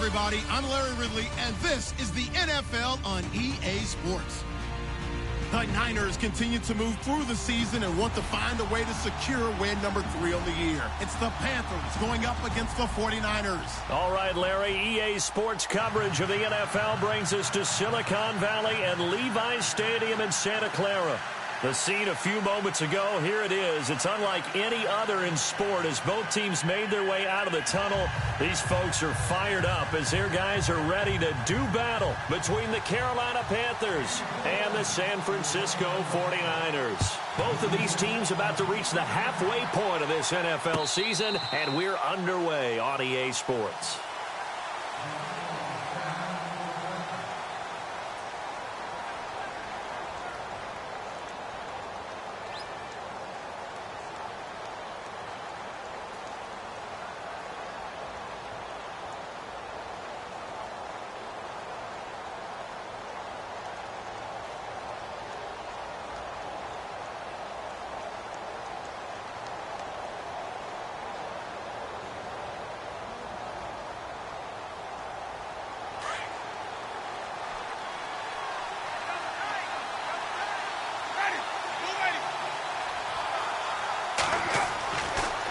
everybody. I'm Larry Ridley, and this is the NFL on EA Sports. The Niners continue to move through the season and want to find a way to secure win number 3 on the year. It's the Panthers going up against the 49ers. All right, Larry, EA Sports coverage of the NFL brings us to Silicon Valley and Levi's Stadium in Santa Clara. The scene a few moments ago, here it is. It's unlike any other in sport as both teams made their way out of the tunnel. These folks are fired up as their guys are ready to do battle between the Carolina Panthers and the San Francisco 49ers. Both of these teams about to reach the halfway point of this NFL season, and we're underway on EA Sports.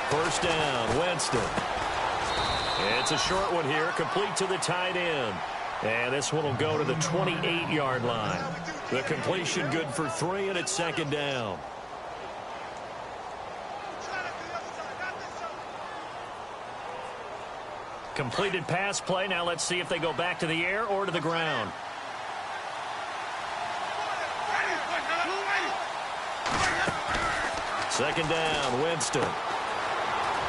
First down, Winston. It's a short one here, complete to the tight end. And this one will go to the 28-yard line. The completion good for 3, and it's second down. Completed pass play. Now let's see if they go back to the air or to the ground. Second down, Winston.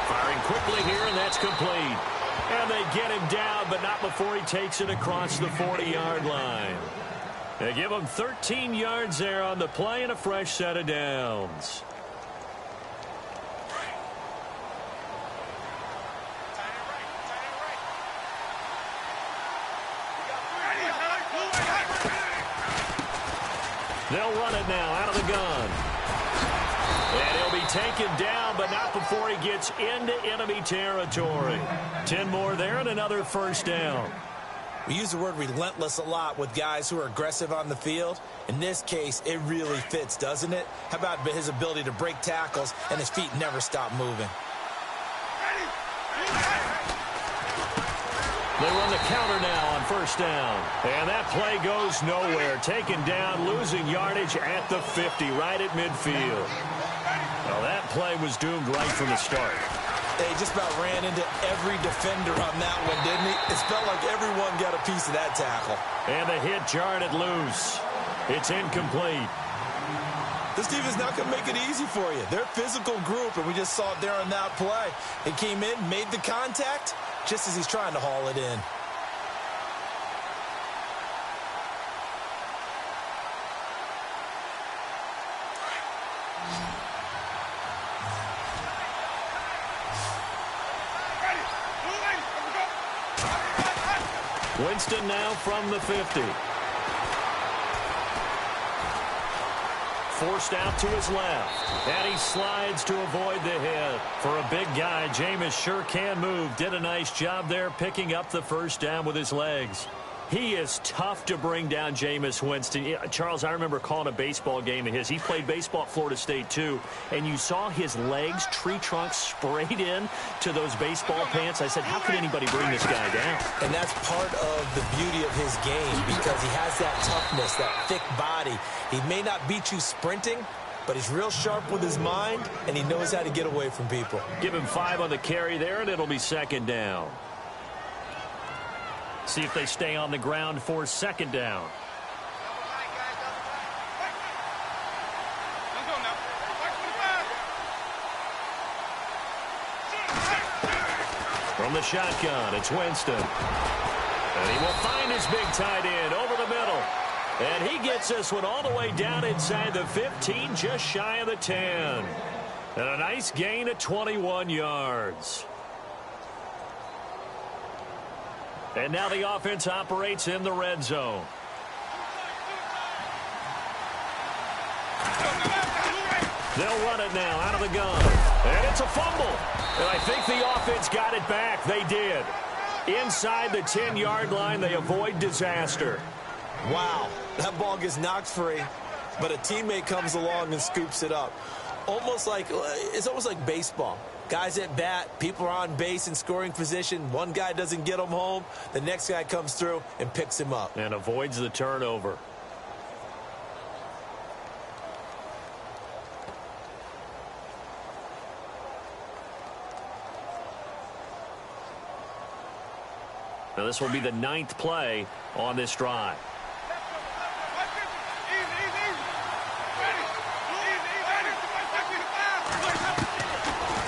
Firing quickly here, and that's complete. And they get him down, but not before he takes it across the 40-yard line. They give him 13 yards there on the play and a fresh set of downs. They'll run it now out of the gun. And he'll be taken down, but not before he gets into enemy territory. 10 more there and another first down. We use the word relentless a lot with guys who are aggressive on the field. In this case, it really fits, doesn't it? How about his ability to break tackles and his feet never stop moving? They run the counter now on first down. And that play goes nowhere. Taken down, losing yardage at the 50, right at midfield. Well, that play was doomed right from the start. He just about ran into every defender on that one, didn't he? It felt like everyone got a piece of that tackle. And the hit jarred it loose. It's incomplete. This team is not going to make it easy for you. They're a physical group, and we just saw it there on that play. It came in, made the contact, just as he's trying to haul it in. Winston now from the 50. Forced out to his left. And he slides to avoid the hit. For a big guy, Jameis sure can move. Did a nice job there picking up the first down with his legs. He is tough to bring down, Jameis Winston. Charles, I remember calling a baseball game of his. He played baseball at Florida State, too. And you saw his legs, tree trunks sprayed in to those baseball pants. I said, how can anybody bring this guy down? And that's part of the beauty of his game because he has that toughness, that thick body. He may not beat you sprinting, but he's real sharp with his mind, and he knows how to get away from people. Give him 5 on the carry there, and it'll be second down. See if they stay on the ground for second down. From the shotgun, it's Winston. And he will find his big tight end over the middle. And he gets this one all the way down inside the 15, just shy of the 10. And a nice gain of 21 yards. And now the offense operates in the red zone. They'll run it now out of the gun. And it's a fumble. And I think the offense got it back. They did. Inside the 10-yard line, they avoid disaster. Wow, that ball gets knocked free, but a teammate comes along and scoops it up. It's almost like baseball. Guys at bat, people are on base in scoring position. One guy doesn't get him home. The next guy comes through and picks him up. And avoids the turnover. Now this will be the 9th play on this drive.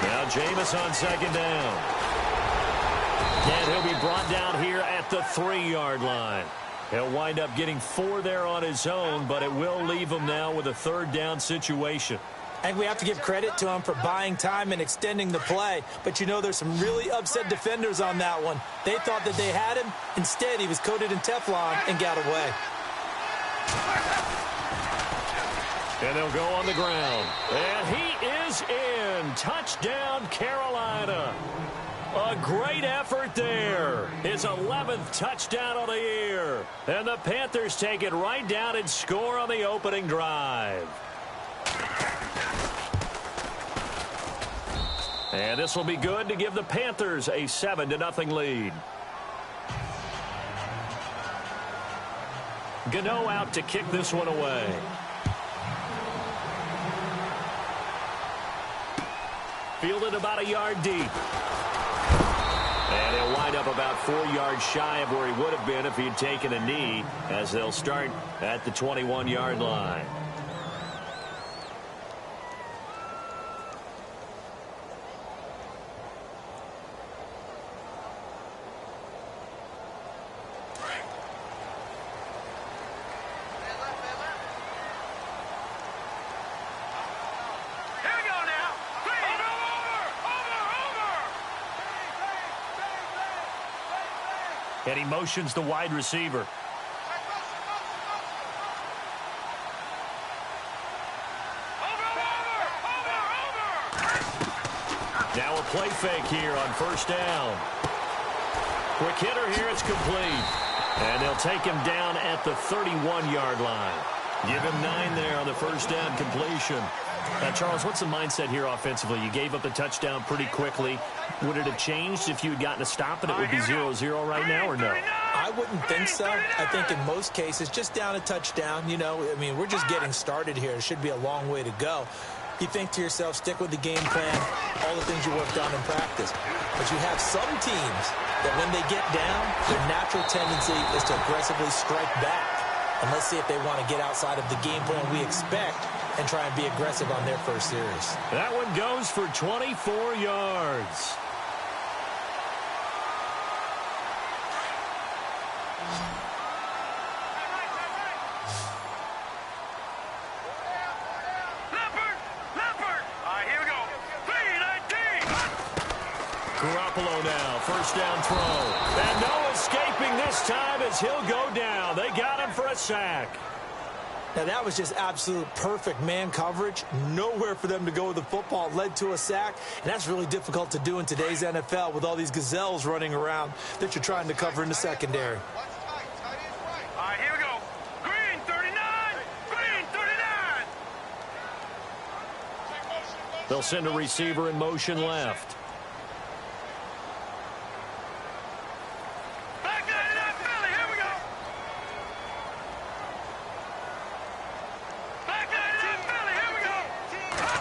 Now Jameis on second down. And he'll be brought down here at the 3-yard line. He'll wind up getting 4 there on his own, but it will leave him now with a 3rd down situation. I think we have to give credit to him for buying time and extending the play. But, you know, there's some really upset defenders on that one. They thought that they had him. Instead, he was coated in Teflon and got away. And they'll go on the ground. And he is in. Touchdown, Carolina. A great effort there. His 11th touchdown of the year. And the Panthers take it right down and score on the opening drive. And this will be good to give the Panthers a 7-0 lead. Gano out to kick this one away. Fielded about a yard deep. And he'll wind up about 4 yards shy of where he would have been if he'd taken a knee, as they'll start at the 21-yard line. And he motions the wide receiver. Now a play fake here on 1st down. Quick hitter here, it's complete. And they'll take him down at the 31-yard line. Give him 9 there on the 1st down completion. Now, Charles, what's the mindset here offensively? You gave up the touchdown pretty quickly. Would it have changed if you had gotten a stop and it would be 0-0 right now, or no? I wouldn't think so. I think in most cases, just down a touchdown, you know, I mean, we're just getting started here. It should be a long way to go. You think to yourself, stick with the game plan, all the things you worked on in practice. But you have some teams that when they get down, their natural tendency is to aggressively strike back. And let's see if they want to get outside of the game plan we expect and try and be aggressive on their first series. That one goes for 24 yards. Garoppolo now, 1st down throw. And no escaping this time as he'll go down. They got him for a sack. Now, that was just absolute perfect man coverage. Nowhere for them to go with the football. Led to a sack, and that's really difficult to do in today's NFL with all these gazelles running around that you're trying to cover in the secondary. All right, here we go. Green 39. Green 39. They'll send a receiver in motion left.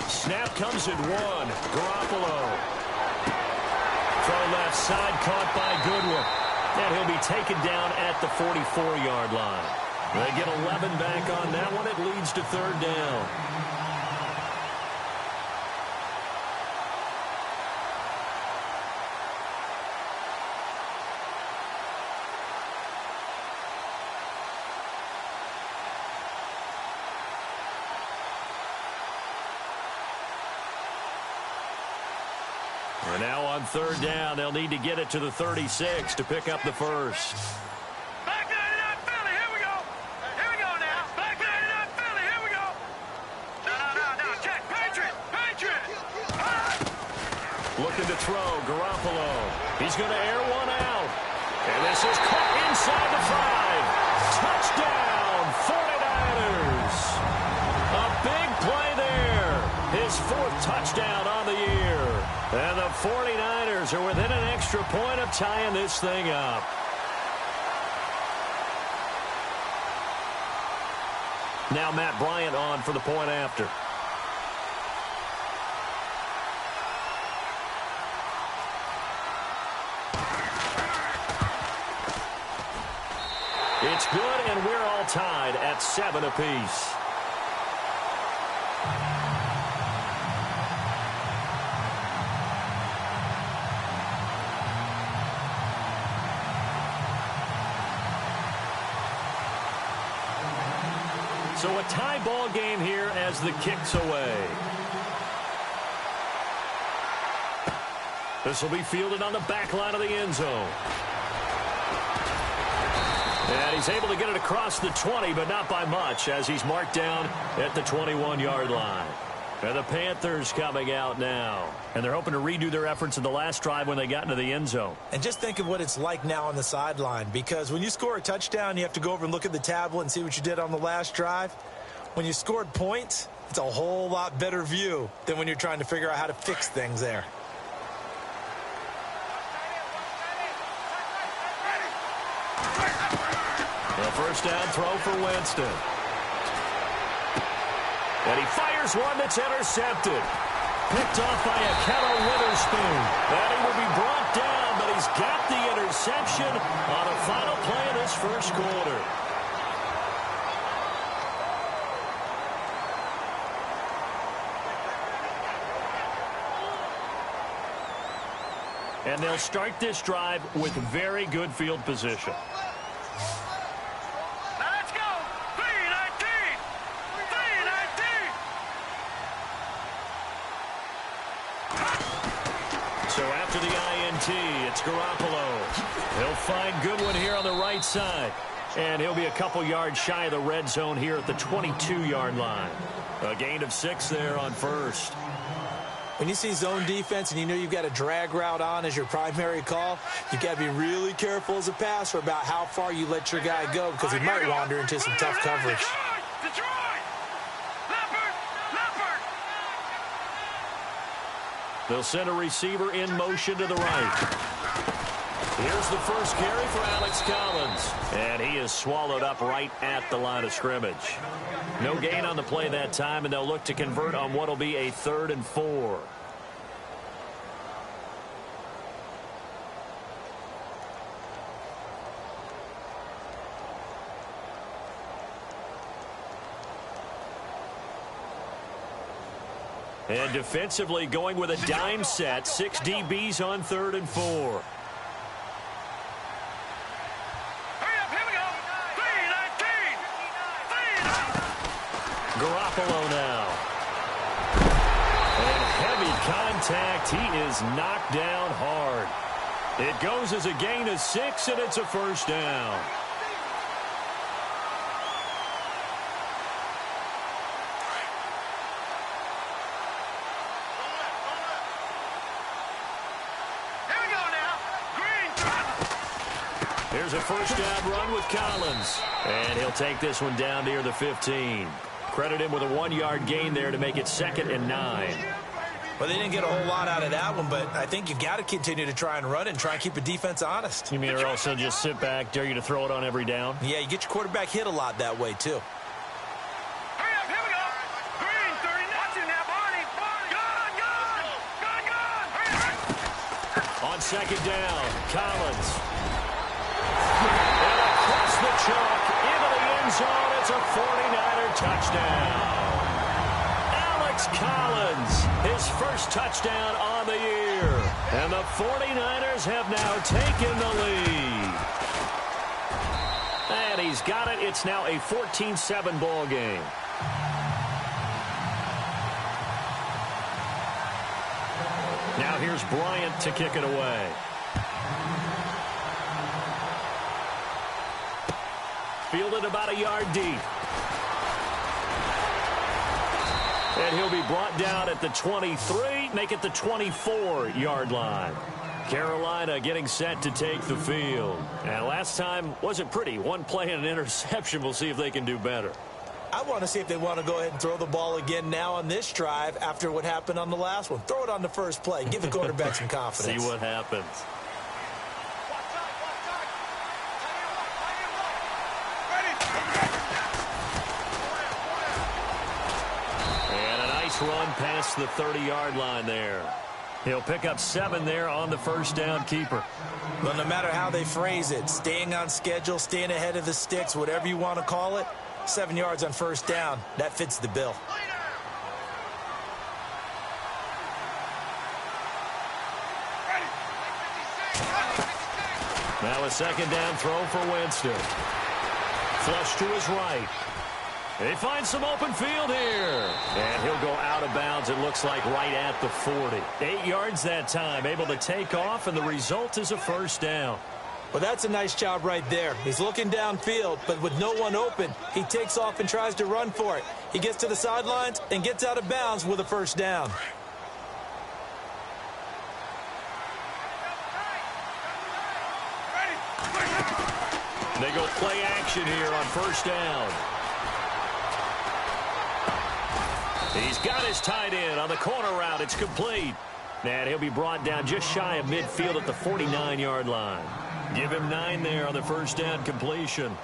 Snap comes at 1. Garoppolo. Throw left side, caught by Goodwin. And he'll be taken down at the 44-yard line. They get 11 back on that one. It leads to 3rd down. And now on 3rd down, they'll need to get it to the 36 to pick up the first. Back 99 Philly, here we go. Here we go now. Back 99 Philly, here we go. No, check. Patriot. Looking to throw, Garoppolo. He's going to air one out. And this is caught inside the 5. Touchdown, 49ers. A big play there. His 4th touchdown on the year. And the 49ers are within an extra point of tying this thing up. Now Matt Bryant on for the point after. It's good, and we're all tied at 7 apiece. So a tie ball game here as the kick's away. This will be fielded on the back line of the end zone. And he's able to get it across the 20, but not by much, as he's marked down at the 21-yard line. And the Panthers coming out now. And they're hoping to redo their efforts in the last drive when they got into the end zone. And just think of what it's like now on the sideline, because when you score a touchdown, you have to go over and look at the tablet and see what you did on the last drive. When you scored points, it's a whole lot better view than when you're trying to figure out how to fix things there. The first down throw for Winston. And he fires one that's intercepted. Picked off by Akello Witherspoon. And he will be brought down, but he's got the interception on the final play of this first quarter. And they'll start this drive with very good field position. Now let's go. 3-19. 3-19. So after the INT, it's Garoppolo. He'll find Goodwin here on the right side. And he'll be a couple yards shy of the red zone here at the 22-yard line. A gain of 6 there on first. When you see zone defense and you know you've got a drag route on as your primary call, you've got to be really careful as a passer about how far you let your guy go, because he might wander into some tough coverage. Detroit! Leopard! Leopard! They'll send a receiver in motion to the right. Here's the first carry for Alex Collins. And he is swallowed up right at the line of scrimmage. No gain on the play that time, and they'll look to convert on what will be a 3rd and 4. And defensively going with a dime set, 6 DBs on 3rd and 4. Garoppolo now. And heavy contact. He is knocked down hard. It goes as a gain of 6, and it's a first down. Here we go now. Green. Here's a first down run with Collins. And he'll take this one down near the 15. Credit him with a 1-yard gain there to make it 2nd and 9. Well, they didn't get a whole lot out of that one, but I think you've got to continue to try and run it and try and keep the defense honest. You mean or also just sit back, dare you to throw it on every down? Yeah, you get your quarterback hit a lot that way, too. Hurry up, here we go. Green, 30. Watch it now, Barney. Gun, gun. Gun, gun. Hurry up. On 2nd down, Collins. And across the chalk into the end zone. It's a 49er touchdown. Alex Collins, his first touchdown on the year. And the 49ers have now taken the lead. And he's got it. It's now a 14-7 ball game. Now here's Bryant to kick it away. Fielded about a yard deep. And he'll be brought down at the 23. complete, make it the 24-yard line. Carolina getting set to take the field. And last time wasn't pretty. One play and an interception. We'll see if they can do better. I want to see if they want to go ahead and throw the ball again now on this drive after what happened on the last one. Throw it on the first play. Give the quarterback some confidence. See what happens. And a nice run past the 30-yard line there. He'll pick up 7 there on the first down keeper. Well, no matter how they phrase it, staying on schedule, staying ahead of the sticks, whatever you want to call it, 7 yards on first down, that fits the bill. Now a second down throw for Winston. Flush to his right. He finds some open field here. And he'll go out of bounds, it looks like, right at the 40. 8 yards that time, able to take off, and the result is a first down. Well, that's a nice job right there. He's looking downfield, but with no one open, he takes off and tries to run for it. He gets to the sidelines and gets out of bounds with a first down. They go play action here on first down. He's got his tight end on the corner route. It's complete. And he'll be brought down just shy of midfield at the 49-yard line. Give him 9 there on the first down completion.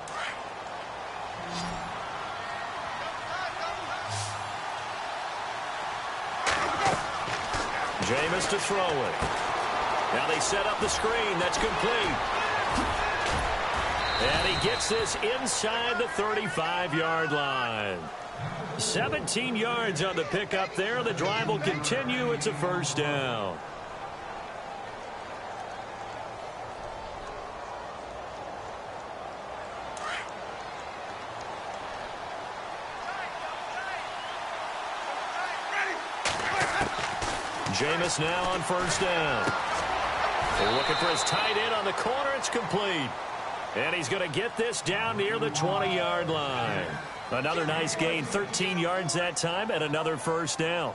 Jameis to throw it. Now they set up the screen. That's complete. And he gets this inside the 35-yard line. 17 yards on the pickup there. The drive will continue. It's a first down. Jameis now on first down. They're looking for his tight end on the corner. It's complete. And he's going to get this down near the 20-yard line. Another nice gain, 13 yards that time, and another first down.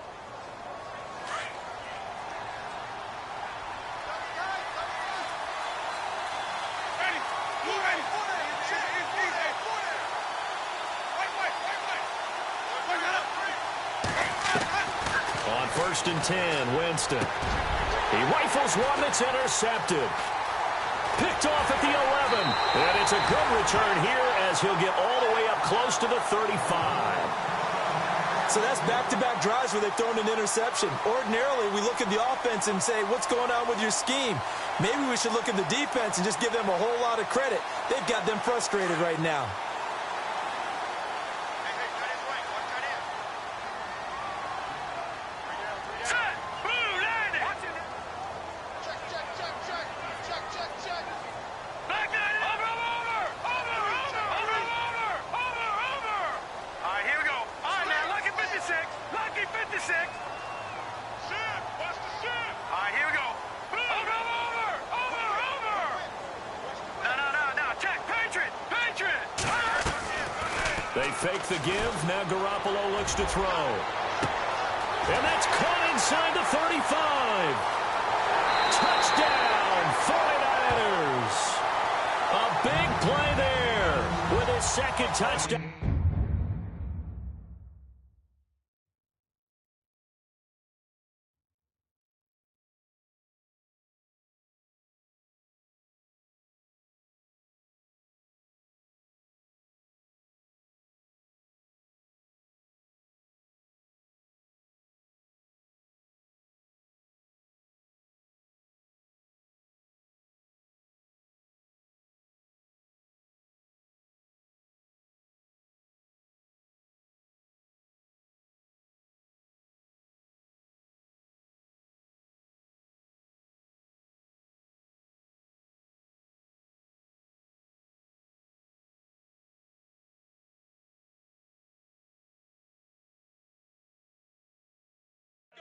On 1st and 10, Winston. He rifles one that's intercepted. Picked off at the 11. And it's a good return here as he'll get all the way up close to the 35. So that's back-to-back drives where they've thrown an interception. Ordinarily, we look at the offense and say, what's going on with your scheme? Maybe we should look at the defense and just give them a whole lot of credit. They've got them frustrated right now. They fake the give. Now Garoppolo looks to throw. And that's caught inside the 35. Touchdown, 49ers. A big play there with his second touchdown.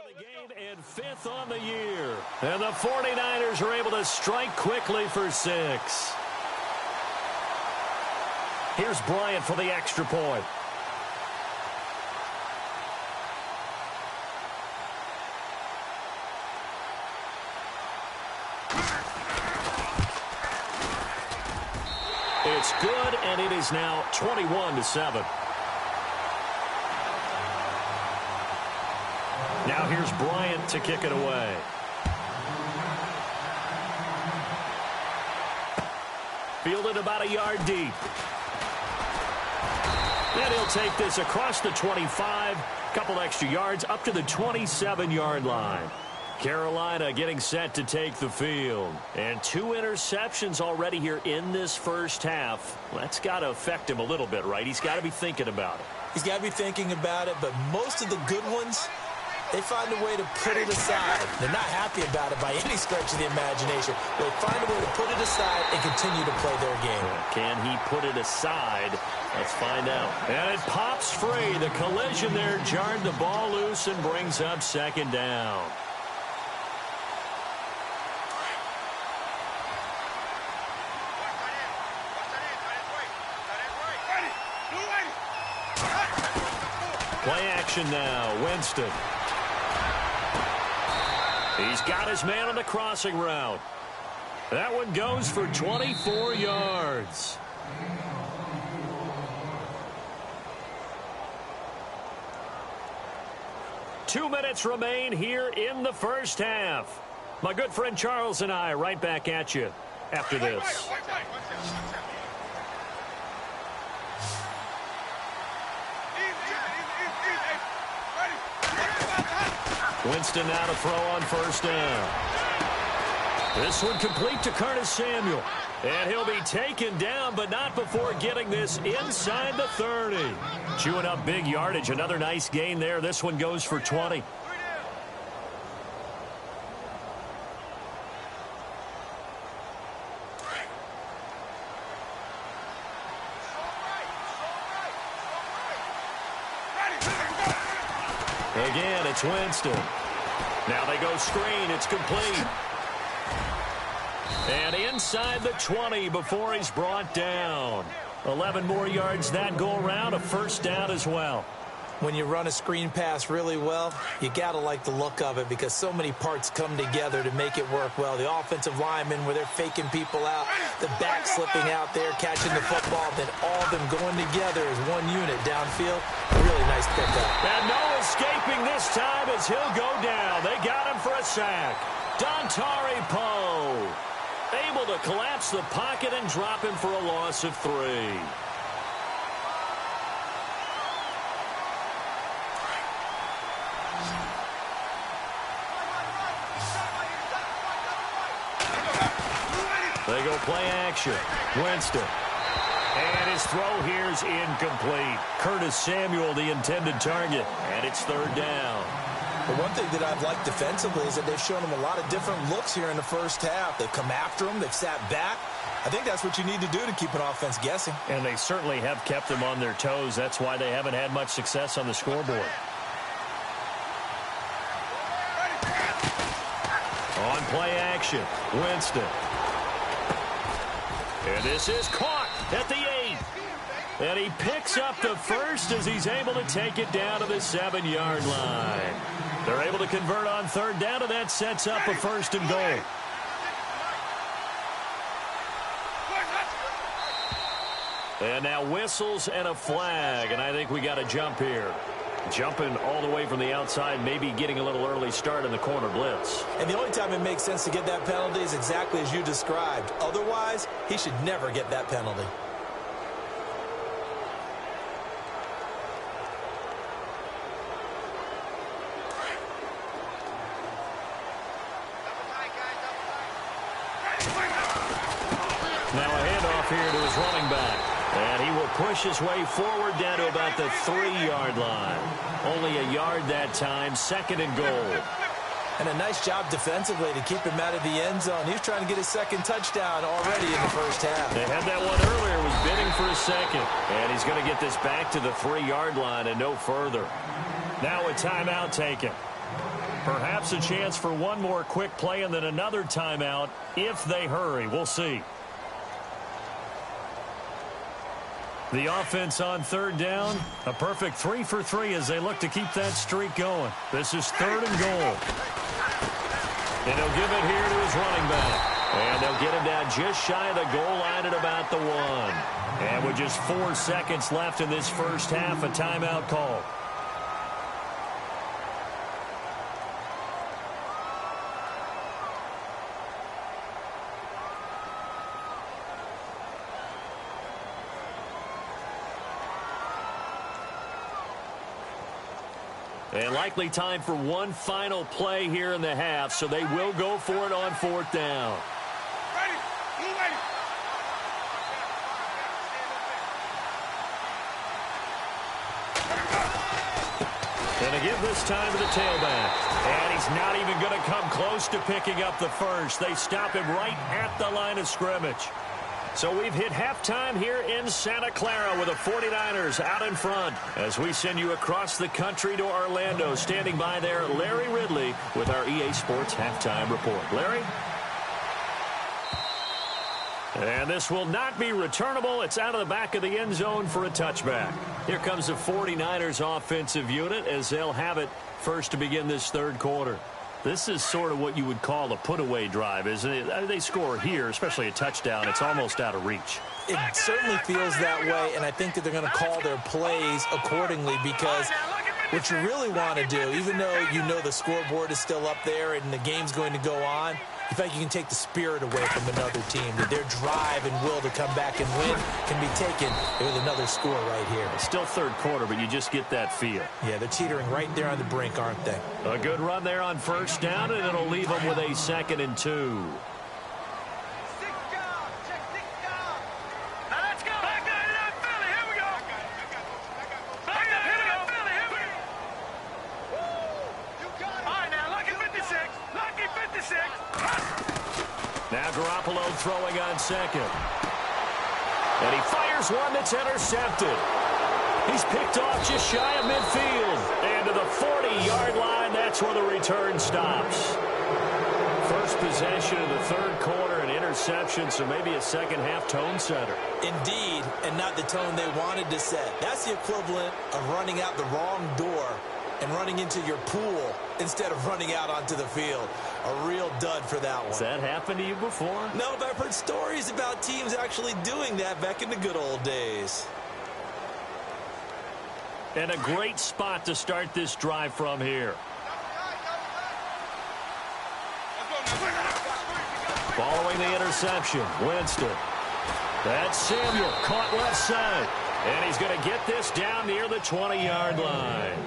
The game and 5th on the year. And the 49ers are able to strike quickly for 6. Here's Bryant for the extra point. It's good, and it is now 21-7. Now here's Bryant to kick it away. Fielded about a yard deep. And he'll take this across the 25, couple extra yards up to the 27-yard line. Carolina getting set to take the field. And 2 interceptions already here in this first half. That's got to affect him a little bit, right? He's got to be thinking about it. He's got to be thinking about it, but most of the good ones, they find a way to put it aside. They're not happy about it by any stretch of the imagination. They find a way to put it aside and continue to play their game. Can he put it aside? Let's find out. And it pops free. The collision there jarred the ball loose and brings up second down. Play action now. Winston. He's got his man on the crossing route. That one goes for 24 yards. Two minutes remain here in the first half. My good friend Charles and I right back at you after this. Winston now to throw on first down. This one complete to Curtis Samuel. And he'll be taken down, but not before getting this inside the 30. Chewing up big yardage. Another nice gain there. This one goes for 20. Again, it's Winston. Now they go screen. It's complete. And inside the 20 before he's brought down. 11 more yards that go around. A first down as well. When you run a screen pass really well, you got to like the look of it because so many parts come together to make it work well. The offensive linemen where they're faking people out, the back slipping out there, catching the football, then all of them going together as one unit downfield. Really nice pickup. And no escaping this time as he'll go down. They got him for a sack. Dontari Poe able to collapse the pocket and drop him for a loss of 3. They go play action. Winston. And his throw here's incomplete. Curtis Samuel, the intended target. And it's third down. But one thing that I've liked defensively is that they've shown him a lot of different looks here in the first half. They've come after him. They've sat back. I think that's what you need to do to keep an offense guessing. And they certainly have kept them on their toes. That's why they haven't had much success on the scoreboard. On play action, Winston. And this is caught at the 8. And he picks up the first as he's able to take it down to the 7-yard line. They're able to convert on third down, and that sets up a first and goal. And now whistles and a flag, and I think we got a jump here. Jumping all the way from the outside, maybe getting a little early start in the corner blitz. And the only time it makes sense to get that penalty is exactly as you described. Otherwise, he should never get that penalty. Now a handoff here to his running back. And he will push his way forward down to about the 3-yard line. Only a yard that time, second and goal. And a nice job defensively to keep him out of the end zone. He was trying to get his second touchdown already in the first half. They had that one earlier, was bidding for a second. And he's going to get this back to the 3-yard line and no further. Now a timeout taken. Perhaps a chance for one more quick play and then another timeout if they hurry. We'll see. The offense on third down, a perfect 3 for 3 as they look to keep that streak going. This is third and goal. And he'll give it here to his running back. And they'll get him down just shy of the goal line at about the 1. And with just 4 seconds left in this first half, a timeout call. And likely time for one final play here in the half, so they will go for it on 4th down. And a give this time to the tailback. And he's not even going to come close to picking up the first. They stop him right at the line of scrimmage. So we've hit halftime here in Santa Clara with the 49ers out in front. As we send you across the country to Orlando, standing by there, Larry Ridley with our EA Sports Halftime Report. Larry? And this will not be returnable. It's out of the back of the end zone for a touchback. Here comes the 49ers offensive unit as they'll have it first to begin this third quarter. This is sort of what you would call a put-away drive, isn't it? They score here, especially a touchdown. It's almost out of reach. It certainly feels that way, and I think that they're going to call their plays accordingly because what you really want to do, even though you know the scoreboard is still up there and the game's going to go on, you think you can take the spirit away from another team, that their drive and will to come back and win can be taken with another score right here. It's still third quarter, but you just get that feel. Yeah, they're teetering right there on the brink, aren't they? A good run there on first down, and it'll leave them with a 2nd and 2. Now Garoppolo throwing on 2nd. And he fires one that's intercepted. He's picked off just shy of midfield. And to the 40-yard line, that's where the return stops. First possession of the third quarter, an interception, so maybe a second-half tone setter. Indeed, and not the tone they wanted to set. That's the equivalent of running out the wrong door and running into your pool instead of running out onto the field. A real dud for that one. Has that happened to you before? No, but I've heard stories about teams actually doing that back in the good old days. And a great spot to start this drive from here. Following the interception, Winston. That's Samuel, caught left side. And he's going to get this down near the 20-yard line.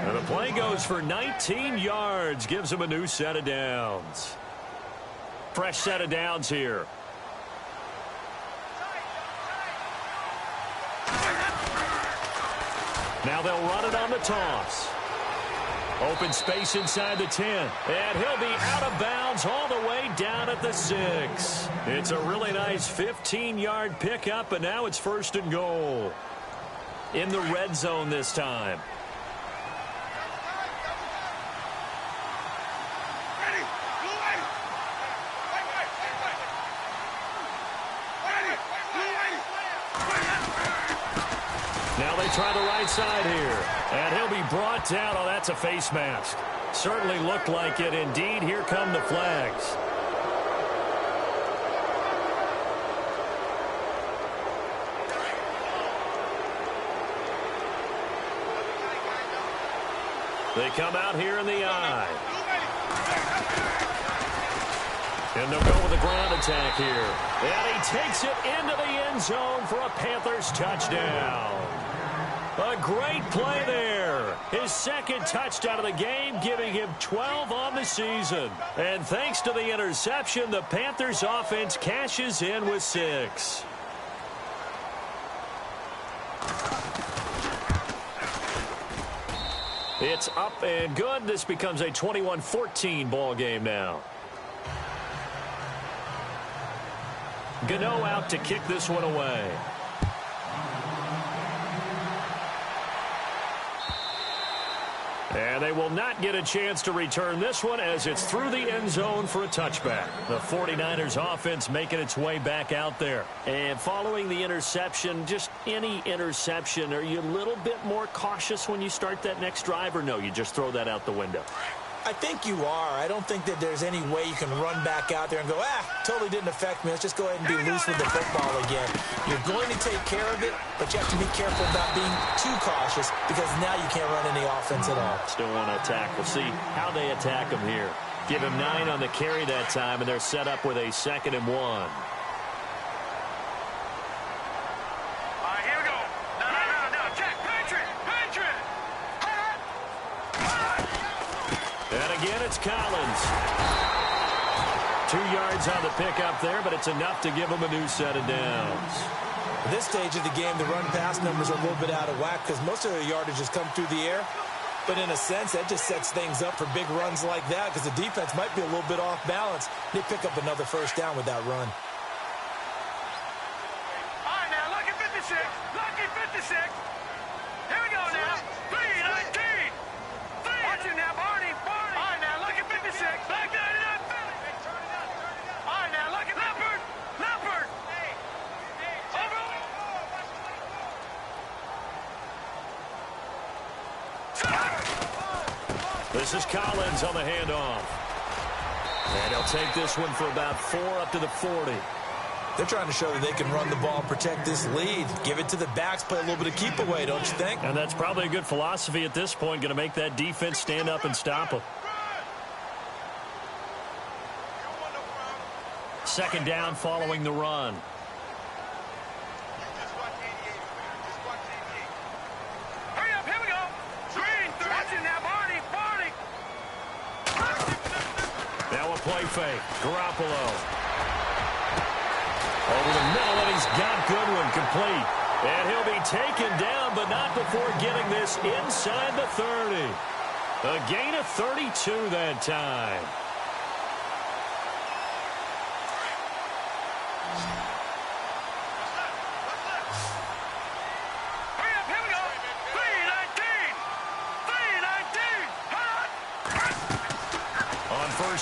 And the play goes for 19 yards, gives him a new set of downs. Fresh set of downs here. Now they'll run it on the toss. Open space inside the 10. And he'll be out of bounds all the way down at the 6. It's a really nice 15-yard pickup, and now it's 1st and goal. In the red zone this time. Now they try the right side here. And he'll be brought down. Oh, that's a face mask. Certainly looked like it. Indeed, here come the flags. They come out here in the eye. And they'll go with a ground attack here. And he takes it into the end zone for a Panthers touchdown. A great play there. His 2nd touchdown of the game, giving him 12 on the season. And thanks to the interception, the Panthers offense cashes in with 6. It's up and good. This becomes a 21-14 ball game now. Gano out to kick this one away. And they will not get a chance to return this one as it's through the end zone for a touchback. The 49ers offense making its way back out there. And following the interception, just any interception, are you a little bit more cautious when you start that next drive, or no, you just throw that out the window? I think you are. I don't think that there's any way you can run back out there and go, totally didn't affect me. Let's just go ahead and be loose with the football again. You're going to take care of it, but you have to be careful about being too cautious because now you can't run any offense at all. Still want to attack. We'll see how they attack him here. Give him 9 on the carry that time, and they're set up with a 2nd and 1. Again, it's Collins. 2 yards on the pickup there, but it's enough to give him a new set of downs. At this stage of the game, the run-pass numbers are a little bit out of whack because most of their yardage has come through the air. But in a sense, that just sets things up for big runs like that because the defense might be a little bit off balance. They pick up another first down with that run. All right, now, lucky 56. Lucky 56. Here we go now. 3-19. Watch it now, Barney. Back 99, Philly. All right, now, look at Leopard. Leopard. Over. This is Collins on the handoff. And he'll take this one for about 4 up to the 40. They're trying to show that they can run the ball and protect this lead. Give it to the backs, play a little bit of keep away, don't you think? And that's probably a good philosophy at this point, going to make that defense stand up and stop them. 2nd down following the run. Hurry up, here we go. Green, watch it now, Barney, Barney. Now a play fake. Garoppolo. Over the middle, and he's got Goodwin complete. And he'll be taken down, but not before getting this inside the 30. A gain of 32 that time.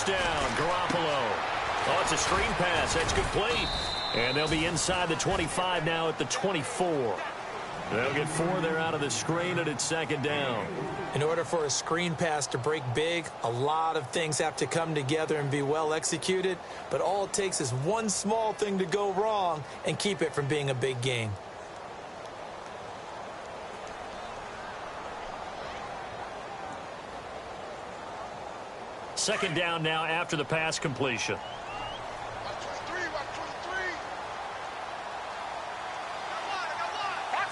Down, Garoppolo. Oh, it's a screen pass. That's complete. And they'll be inside the 25 now at the 24. They'll get 4 there out of the screen, and it's 2nd down. In order for a screen pass to break big, a lot of things have to come together and be well executed. But all it takes is one small thing to go wrong and keep it from being a big gain. Second down now after the pass completion. Watch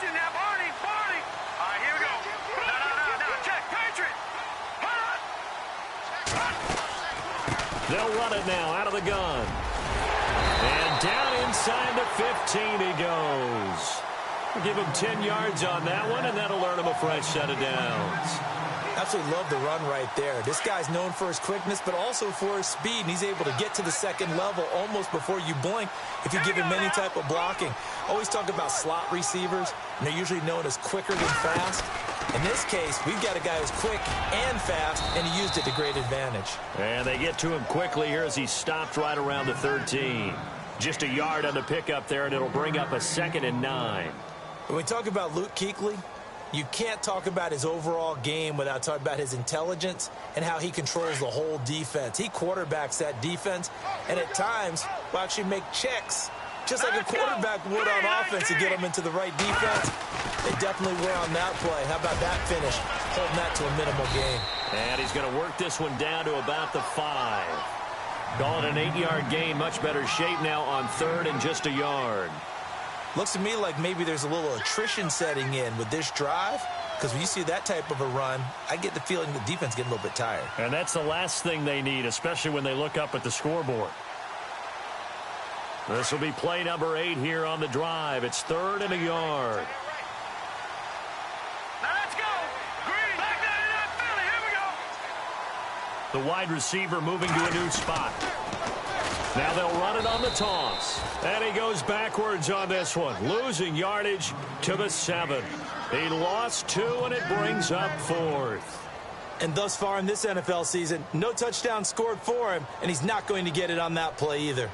it now, Barney, Barney. All right, here we go. No, check, Patriot. They'll run it now out of the gun. And down inside the 15 he goes. We'll give him 10 yards on that one, and that'll earn him a fresh set of downs. Absolutely love the run right there. This guy's known for his quickness, but also for his speed, and he's able to get to the 2nd level almost before you blink if you give him any type of blocking. Always talk about slot receivers, and they're usually known as quicker than fast. In this case, we've got a guy who's quick and fast, and he used it to great advantage. And they get to him quickly here as he stopped right around the 13. Just a yard on the pickup there, and it'll bring up a 2nd and 9. When we talk about Luke Kuechly, you can't talk about his overall game without talking about his intelligence and how he controls the whole defense. He quarterbacks that defense, and at times will actually make checks, just like a quarterback would on offense to get them into the right defense. They definitely were on that play. How about that finish, holding that to a minimal gain. And he's going to work this one down to about the 5. Call it an 8-yard gain, much better shape now on 3rd and just a yard. Looks to me like maybe there's a little attrition setting in with this drive, because when you see that type of a run, I get the feeling the defense getting a little bit tired. And that's the last thing they need, especially when they look up at the scoreboard. This will be play number 8 here on the drive. It's 3rd and a yard. Now let's go. Green, back 99, Philly. Here we go. The wide receiver moving to a new spot. Now they'll run it on the toss. And he goes backwards on this one, losing yardage to the 7. He lost 2, and it brings up 4th. And thus far in this NFL season, no touchdown scored for him, and he's not going to get it on that play either.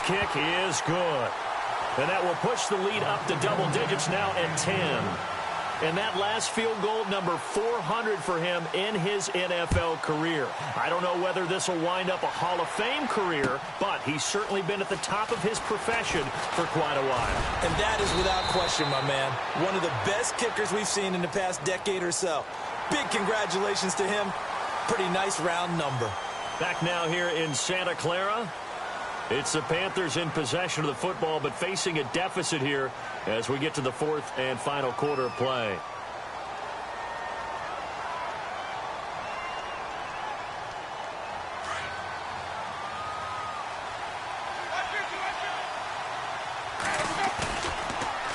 kick is good. And that will push the lead up to double digits now at 10. And that last field goal, number 400 for him in his NFL career. I don't know whether this will wind up a Hall of Fame career, but he's certainly been at the top of his profession for quite a while. And that is without question, my man. One of the best kickers we've seen in the past decade or so. Big congratulations to him. Pretty nice round number. Back now here in Santa Clara. It's the Panthers in possession of the football, but facing a deficit here as we get to the fourth and final quarter of play.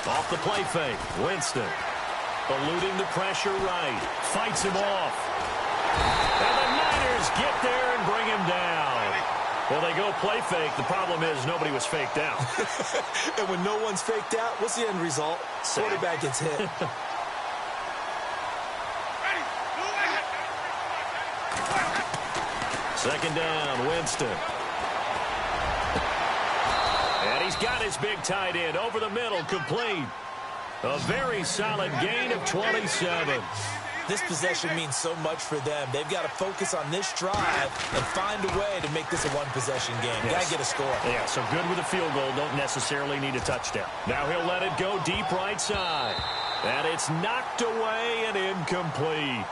Off the play fake, Winston. Eluding the pressure right. Fights him off. And the Niners get there and bring him down. Well, they go play fake. The problem is nobody was faked out. And when no one's faked out, what's the end result? Quarterback gets hit. Second down, Winston. And he's got his big tight end over the middle, complete. A very solid gain of 27. This possession means so much for them. They've got to focus on this drive and find a way to make this a one-possession game. Yes. Got to get a score. Yeah, so good with a field goal. Don't necessarily need a touchdown. Now he'll let it go deep right side. And it's knocked away and incomplete.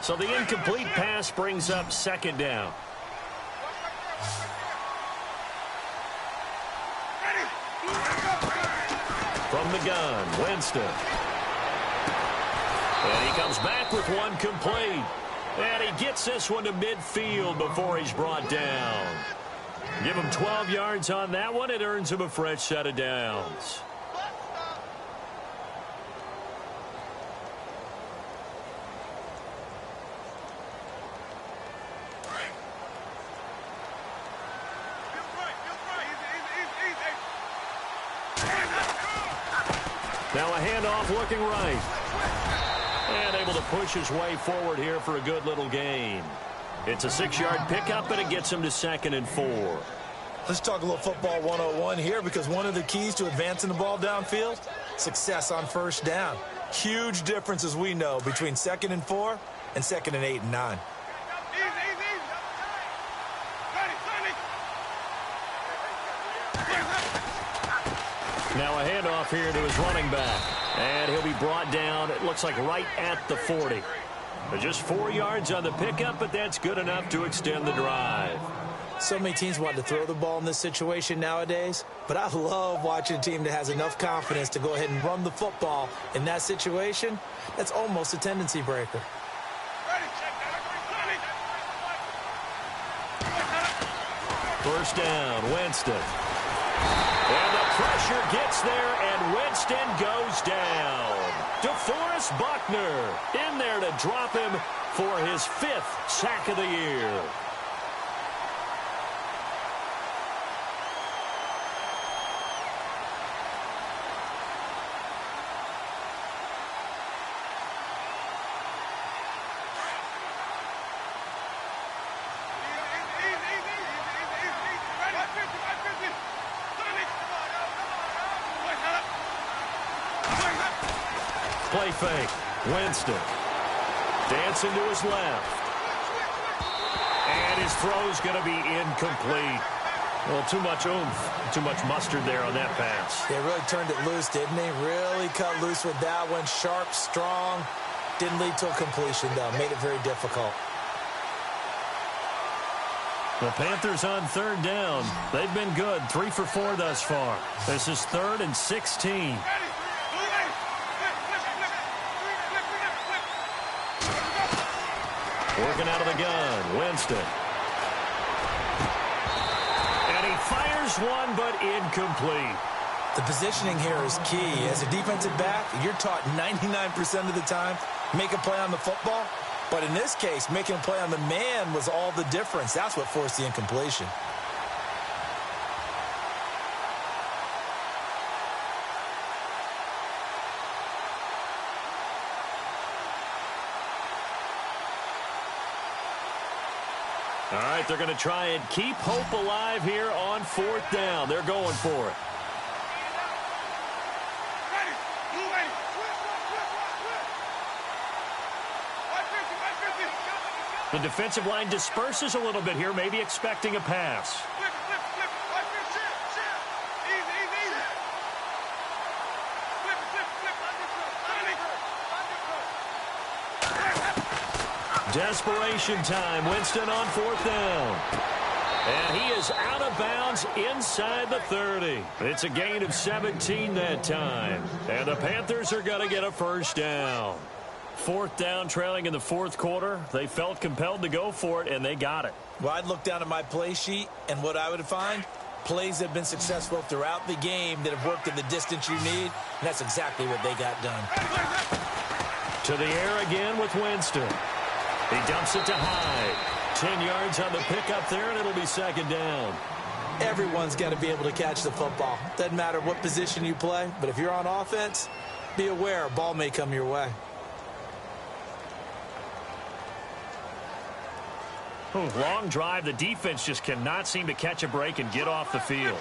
So the incomplete pass brings up second down. From the gun, Winston. And he comes back with one complete. And he gets this one to midfield before he's brought down. Give him 12 yards on that one. It earns him a fresh set of downs. Now a handoff looking right. And able to push his way forward here for a good little gain. It's a 6-yard pickup, and it gets him to second and 4. Let's talk a little football 101 here, because one of the keys to advancing the ball downfield, success on first down. Huge difference, as we know, between 2nd and 4 and 2nd and 8 and 9. Now a handoff here to his running back. And he'll be brought down, it looks like right at the 40. Just 4 yards on the pickup, but that's good enough to extend the drive. So many teams want to throw the ball in this situation nowadays, but I love watching a team that has enough confidence to go ahead and run the football. In that situation, that's almost a tendency breaker. First down, Winston. And the pressure gets there, and Winston goes down. DeForest Buckner in there to drop him for his 5th sack of the year. Play fake. Winston. Dancing to his left. And his throw's going to be incomplete. Well, too much oomph, too much mustard there on that pass. They really turned it loose, didn't they? Really cut loose with that one. Sharp, strong. Didn't lead to a completion, though. Made it very difficult. The Panthers on third down. They've been good. 3 for 4 thus far. This is 3rd and 16. Working out of the gun, Winston. And he fires one, but incomplete. The positioning here is key. As a defensive back, you're taught 99% of the time, make a play on the football. But in this case, making a play on the man was all the difference. That's what forced the incompletion. All right, they're going to try and keep hope alive here on 4th down. They're going for it. The defensive line disperses a little bit here, maybe expecting a pass. Desperation time. Winston on 4th down. And he is out of bounds inside the 30. It's a gain of 17 that time. And the Panthers are going to get a 1st down. 4th down, trailing in the 4th quarter. They felt compelled to go for it, and they got it. Well, I'd look down at my play sheet, and what I would find, plays that have been successful throughout the game that have worked in the distance you need, and that's exactly what they got done. To the air again with Winston. He dumps it to Hyde. 10 yards on the pickup there, and it'll be 2nd down. Everyone's got to be able to catch the football. Doesn't matter what position you play, but if you're on offense, be aware a ball may come your way. Long drive. The defense just cannot seem to catch a break and get off the field.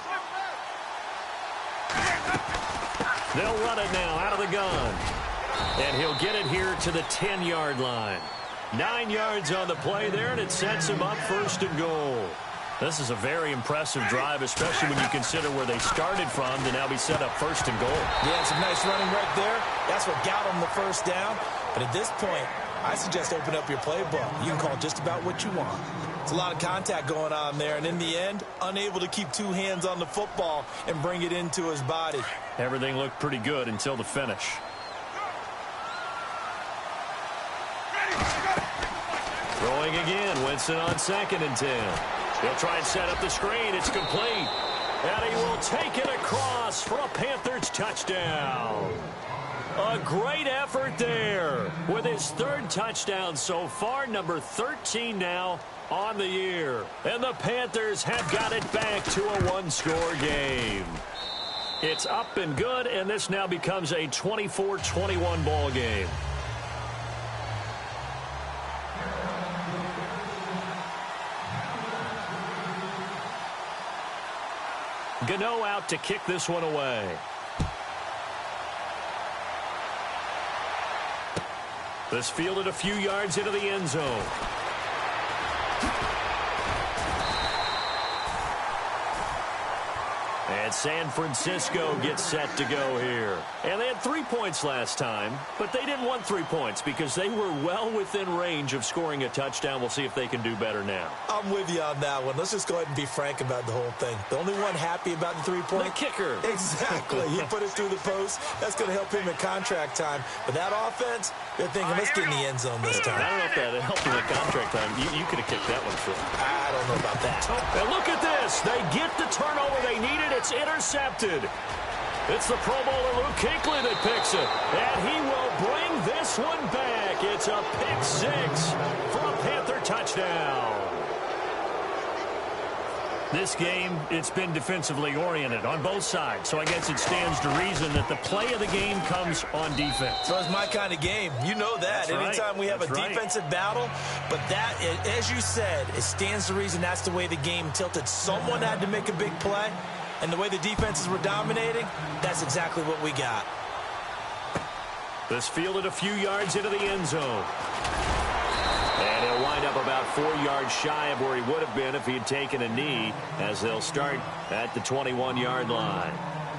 They'll run it now out of the gun. And he'll get it here to the 10-yard line. 9 yards on the play there, and it sets him up 1st and goal. This is a very impressive drive, especially when you consider where they started from to now be set up 1st and goal. Yeah, some nice running right there. That's what got them the 1st down. But at this point, I suggest open up your playbook. You can call just about what you want. It's a lot of contact going on there, and in the end, unable to keep 2 hands on the football and bring it into his body. Everything looked pretty good until the finish. Throwing again, Winston on 2nd and 10. He'll try and set up the screen. It's complete. And he will take it across for a Panthers touchdown. A great effort there with his 3rd touchdown so far, number 13 now on the year. And the Panthers have got it back to a 1-score game. It's up and good, and this now becomes a 24-21 ball game. Gano out to kick this one away. This fielded a few yards into the end zone. And San Francisco gets set to go here. And they had 3 points last time, but they didn't want 3 points because they were well within range of scoring a touchdown. We'll see if they can do better now. I'm with you on that one. Let's just go ahead and be frank about the whole thing. The only one happy about the 3-point? The kicker. Exactly. He put it through the post. That's going to help him in contract time. But that offense, they're thinking, let's get in the end zone this time. I don't know if that helped him in contract time. You could have kicked that one through. I don't know about that. And look at this. They get the turnover they needed. It's intercepted. It's the Pro Bowler Luke Kuechly that picks it. And he will bring this one back. It's a pick 6 for a Panther touchdown. This game, it's been defensively oriented on both sides. So I guess it stands to reason that the play of the game comes on defense. So it's my kind of game. You know that. That's Anytime right. we have That's a right. defensive battle. But that, as you said, it stands to reason that's the way the game tilted. Someone had to make a big play. And the way the defenses were dominating, that's exactly what we got. This fielded a few yards into the end zone. And he'll wind up about 4 yards shy of where he would have been if he had taken a knee, as they'll start at the 21-yard line.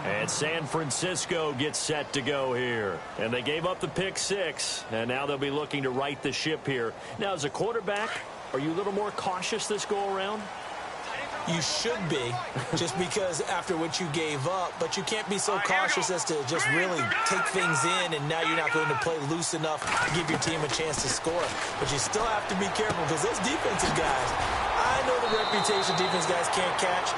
And San Francisco gets set to go here. And they gave up the pick 6, and now they'll be looking to right the ship here. Now, as a quarterback, are you a little more cautious this go-around? You should be, just because after what you gave up, but you can't be so cautious as to just really take things in, and now you're not going to play loose enough to give your team a chance to score. But you still have to be careful, because those defensive guys, I know the reputation defense guys can't catch.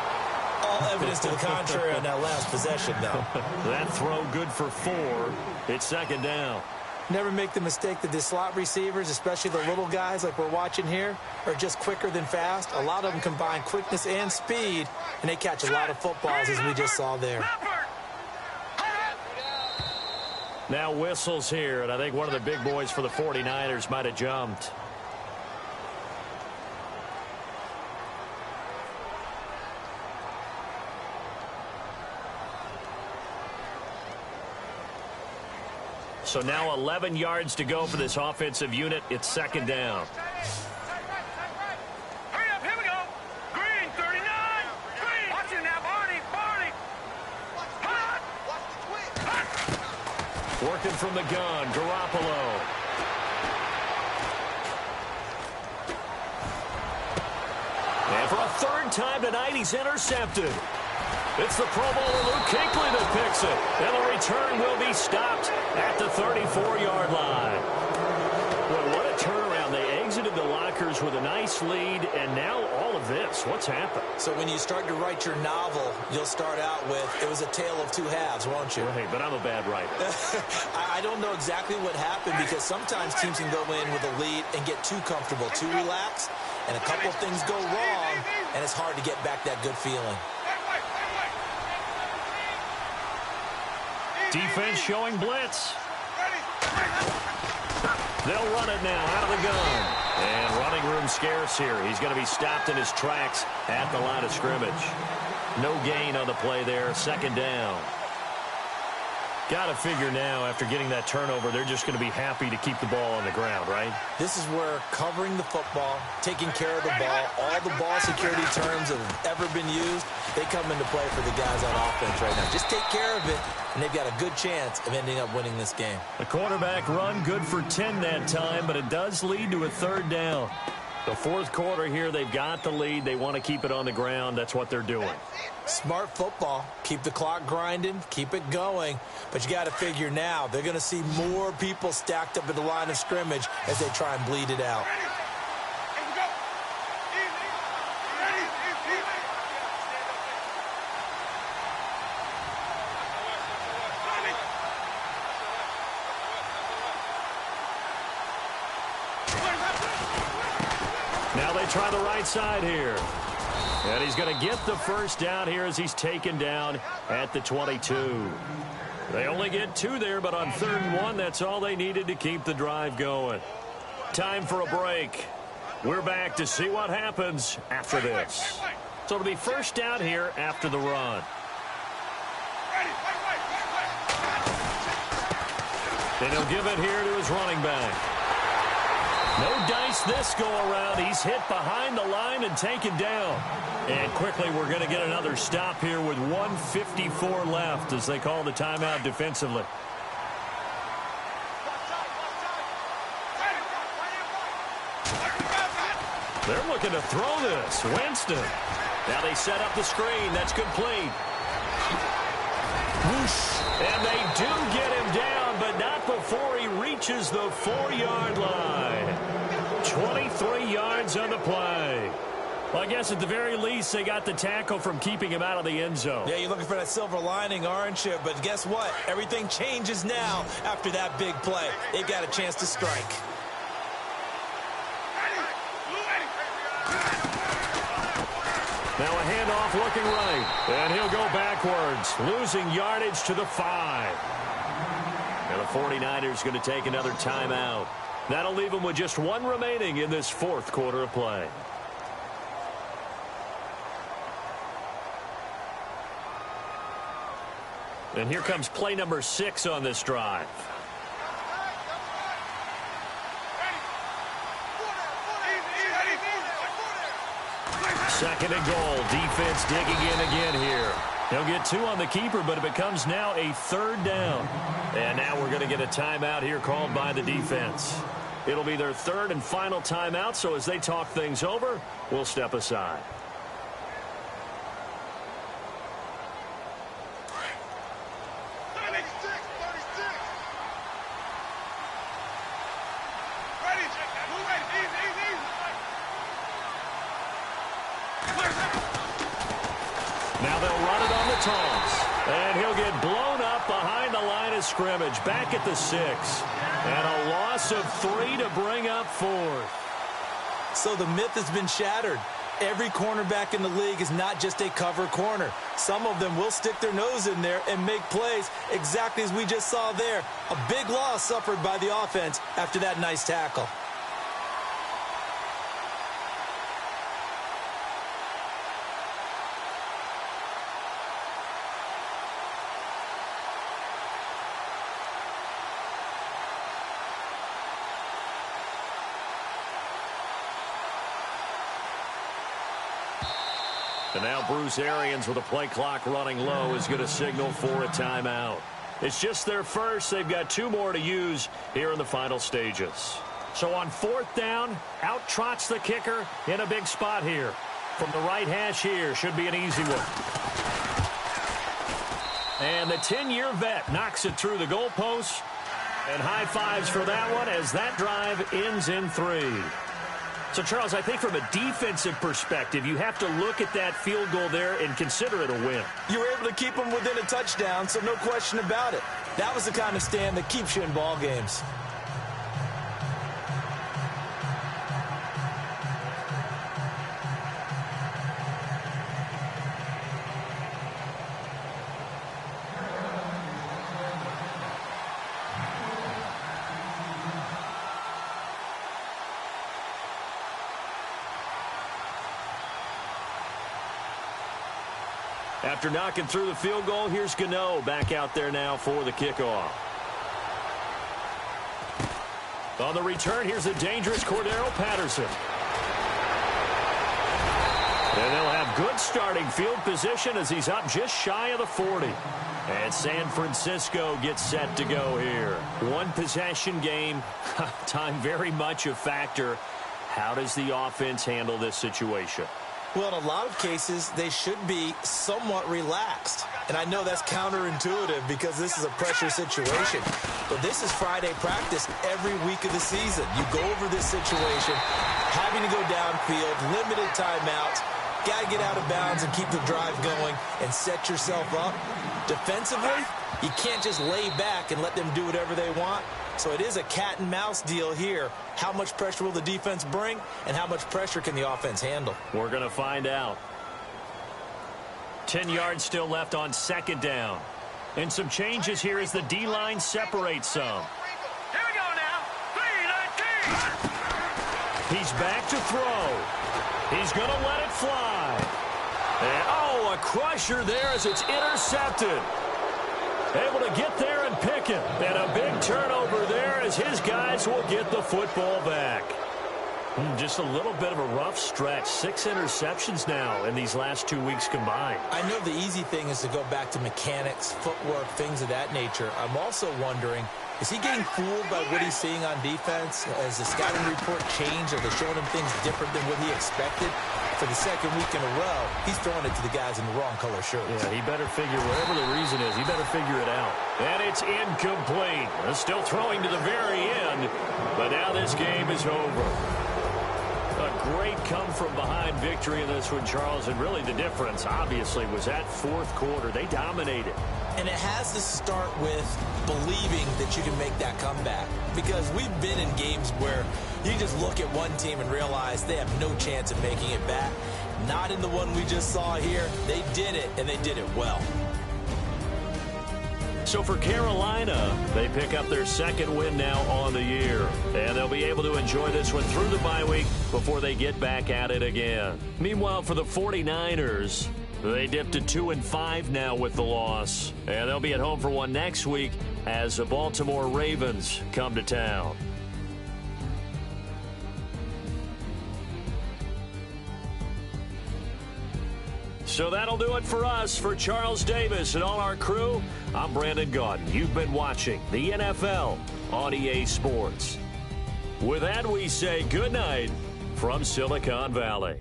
All evidence to the contrary on that last possession, though. That throw good for 4. It's 2nd down. Never make the mistake that the slot receivers, especially the little guys like we're watching here, are just quicker than fast. A lot of them combine quickness and speed, and they catch a lot of footballs, as we just saw there. Now whistles here, and I think one of the big boys for the 49ers might have jumped. So now 11 yards to go for this offensive unit. It's second down. Hurry up, here we go. Green, 39. Green. Watch it now, Barney. Hot. Working from the gun, Garoppolo. And for a third time tonight, he's intercepted. It's the Pro Bowler Luke Kuechly that picks it. And the return will be stopped at the 34-yard line. Well, what a turnaround. They exited the lockers with a nice lead, and now all of this. What's happened? So when you start to write your novel, you'll start out with, it was a tale of two halves, won't you? Right, but I'm a bad writer. I don't know exactly what happened because sometimes teams can go in with a lead and get too comfortable, too relaxed, and a couple of things go wrong, and it's hard to get back that good feeling. Defense showing blitz. They'll run it now out of the gun. And running room scarce here. He's going to be stopped in his tracks at the line of scrimmage. No gain on the play there. Second down. Got to figure now, after getting that turnover, they're just going to be happy to keep the ball on the ground, right? This is where covering the football, taking care of the ball, all the ball security terms that have ever been used, they come into play for the guys on offense right now. Just take care of it, and they've got a good chance of ending up winning this game. The quarterback run good for 10 that time, but it does lead to a third down. The fourth quarter here, they've got the lead. They want to keep it on the ground. That's what they're doing. Smart football. Keep the clock grinding. Keep it going. But you got to figure now, they're going to see more people stacked up at the line of scrimmage as they try and bleed it out. Now they try the right side here. And he's going to get the first down here as he's taken down at the 22. They only get 2 there, but on 3rd and 1, that's all they needed to keep the drive going. Time for a break. We're back to see what happens after this. So it'll be first down here after the run. And he'll give it here to his running back. No dice this go-around. He's hit behind the line and taken down. And quickly, we're going to get another stop here with 1:54 left as they call the timeout defensively. They're looking to throw this. Winston. Now they set up the screen. That's complete. Whoosh. And they do get him down, but not before he reaches the 4-yard line. 23 yards on the play. Well, I guess at the very least, they got the tackle from keeping him out of the end zone. Yeah, you're looking for that silver lining, aren't you? But guess what? Everything changes now after that big play. They've got a chance to strike. Now a handoff looking right. And he'll go backwards, losing yardage to the 5. And the 49ers going to take another timeout. That'll leave them with just 1 remaining in this 4th quarter of play. And here comes play number 6 on this drive. Second and goal. Defense digging in again here. He'll get 2 on the keeper, but it becomes now a 3rd down. And now we're going to get a timeout here called by the defense. It'll be their 3rd and final timeout, so as they talk things over, we'll step aside. Now they'll run it on the toss. And he'll get blown up behind the line of scrimmage. Back at the 6. And a loss of 3 to bring up 4th. So the myth has been shattered. Every cornerback in the league is not just a cover corner. Some of them will stick their nose in there and make plays exactly as we just saw there. A big loss suffered by the offense after that nice tackle. And now Bruce Arians with a play clock running low is going to signal for a timeout. It's just their first. They've got 2 more to use here in the final stages. So on 4th down, out trots the kicker in a big spot here. From the right hash here, should be an easy one. And the 10-year vet knocks it through the goalpost. And high fives for that one as that drive ends in 3. So, Charles, I think from a defensive perspective, you have to look at that field goal there and consider it a win. You were able to keep them within a touchdown, so no question about it. That was the kind of stand that keeps you in ball games. After knocking through the field goal, here's Gano back out there now for the kickoff. On the return, here's the dangerous Cordero Patterson. And they'll have good starting field position as he's up just shy of the 40. And San Francisco gets set to go here. 1 possession game, time very much a factor. How does the offense handle this situation? Well, in a lot of cases, they should be somewhat relaxed. And I know that's counterintuitive because this is a pressure situation. But this is Friday practice every week of the season. You go over this situation, having to go downfield, limited timeouts, got to get out of bounds and keep the drive going and set yourself up. Defensively, you can't just lay back and let them do whatever they want. So it is a cat and mouse deal here. How much pressure will the defense bring, and how much pressure can the offense handle? We're going to find out. 10 yards still left on 2nd down. And some changes here as the D-line separates some. Here we go now. 3-19. He's back to throw. He's going to let it fly. And, oh, a crusher there as it's intercepted. Able to get there and pick it. And a big turnover there as his guys will get the football back. Just a little bit of a rough stretch. 6 interceptions now in these last 2 weeks combined. I know the easy thing is to go back to mechanics, footwork, things of that nature. I'm also wondering, is he getting fooled by what he's seeing on defense? Has the scouting report changed? Are they showing him things different than what he expected? For the 2nd week in a row, he's throwing it to the guys in the wrong color shirts. Yeah, he better figure, whatever the reason is, he better figure it out. And it's incomplete. Still throwing to the very end, but now this game is over. A great come-from-behind victory in this one, Charles, and really the difference, obviously, was that 4th quarter. They dominated. And it has to start with believing that you can make that comeback. Because we've been in games where you just look at one team and realize they have no chance of making it back. Not in the one we just saw here. They did it, and they did it well. So for Carolina, they pick up their 2nd win now on the year. And they'll be able to enjoy this one through the bye week before they get back at it again. Meanwhile, for the 49ers, they dipped to 2-5 now with the loss. And they'll be at home for one next week as the Baltimore Ravens come to town. So that'll do it for us. For Charles Davis and all our crew, I'm Brandon Gaudin. You've been watching the NFL on EA Sports. With that, we say good night from Silicon Valley.